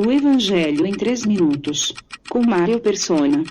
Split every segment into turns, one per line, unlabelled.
O Evangelho em 3 minutos, com Mário Persona.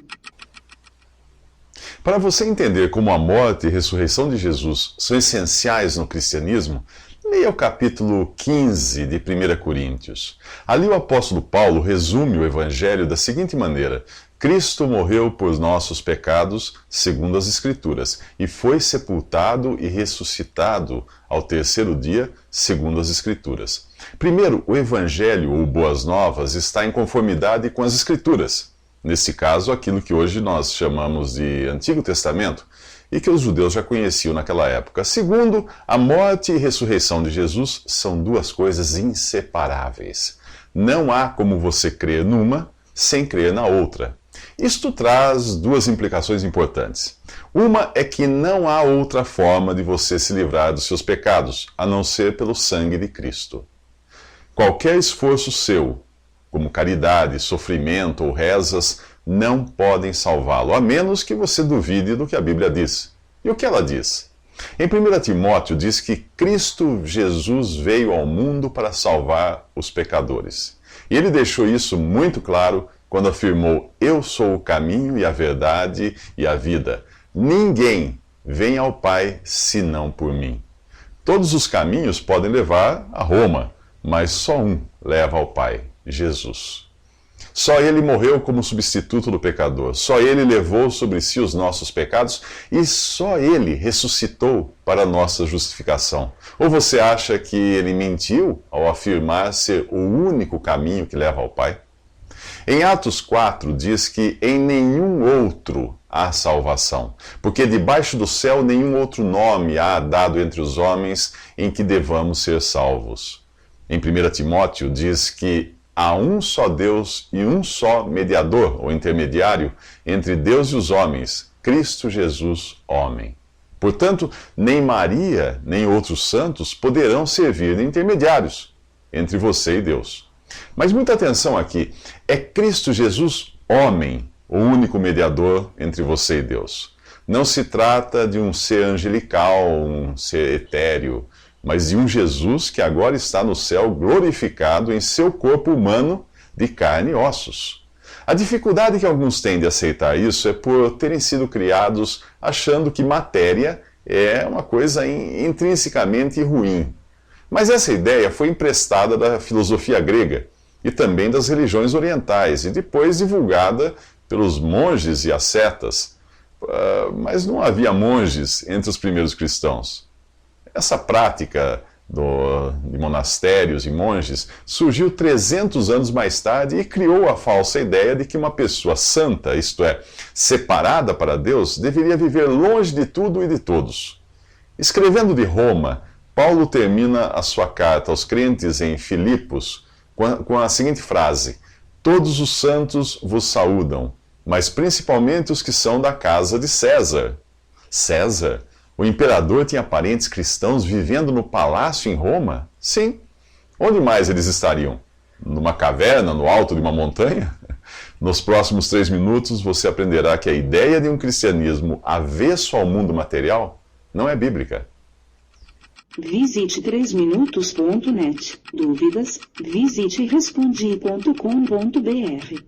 Para você entender como a morte e ressurreição de Jesus são essenciais no cristianismo, leia o capítulo 15 de 1 Coríntios. Ali o apóstolo Paulo resume o Evangelho da seguinte maneira: Cristo morreu por nossos pecados, segundo as Escrituras, e foi sepultado e ressuscitado ao terceiro dia, segundo as Escrituras. Primeiro, o Evangelho, ou Boas Novas, está em conformidade com as Escrituras. Nesse caso, aquilo que hoje nós chamamos de Antigo Testamento, e que os judeus já conheciam naquela época. Segundo, a morte e ressurreição de Jesus são duas coisas inseparáveis. Não há como você crer numa sem crer na outra. Isto traz duas implicações importantes. Uma é que não há outra forma de você se livrar dos seus pecados, a não ser pelo sangue de Cristo. Qualquer esforço seu, como caridade, sofrimento ou rezas, não podem salvá-lo, a menos que você duvide do que a Bíblia diz. E o que ela diz? Em 1 Timóteo diz que Cristo Jesus veio ao mundo para salvar os pecadores. E ele deixou isso muito claro quando afirmou: Eu sou o caminho e a verdade e a vida. Ninguém vem ao Pai senão por mim. Todos os caminhos podem levar a Roma, mas só um leva ao Pai: Jesus. Só ele morreu como substituto do pecador, só ele levou sobre si os nossos pecados e só ele ressuscitou para a nossa justificação. Ou você acha que ele mentiu ao afirmar ser o único caminho que leva ao Pai? Em Atos 4 diz que em nenhum outro há salvação, porque debaixo do céu nenhum outro nome há dado entre os homens em que devamos ser salvos. Em 1 Timóteo diz que há um só Deus e um só mediador, ou intermediário, entre Deus e os homens, Cristo Jesus, homem. Portanto, nem Maria, nem outros santos poderão servir de intermediários entre você e Deus. Mas muita atenção aqui, é Cristo Jesus, homem, o único mediador entre você e Deus. Não se trata de um ser angelical, um ser etéreo, mas de um Jesus que agora está no céu glorificado em seu corpo humano de carne e ossos. A dificuldade que alguns têm de aceitar isso é por terem sido criados achando que matéria é uma coisa intrinsecamente ruim. Mas essa ideia foi emprestada da filosofia grega e também das religiões orientais e depois divulgada pelos monges e ascetas. Mas não havia monges entre os primeiros cristãos. Essa prática de monastérios e monges surgiu 300 anos mais tarde e criou a falsa ideia de que uma pessoa santa, isto é, separada para Deus, deveria viver longe de tudo e de todos. Escrevendo de Roma, Paulo termina a sua carta aos crentes em Filipos com a seguinte frase: Todos os santos vos saúdam, mas principalmente os que são da casa de César. César? O imperador tinha parentes cristãos vivendo no palácio em Roma? Sim. Onde mais eles estariam? Numa caverna, no alto de uma montanha? Nos próximos 3 minutos você aprenderá que a ideia de um cristianismo avesso ao mundo material não é bíblica.
Visite 3minutos.net. Dúvidas? Visite respondi.com.br.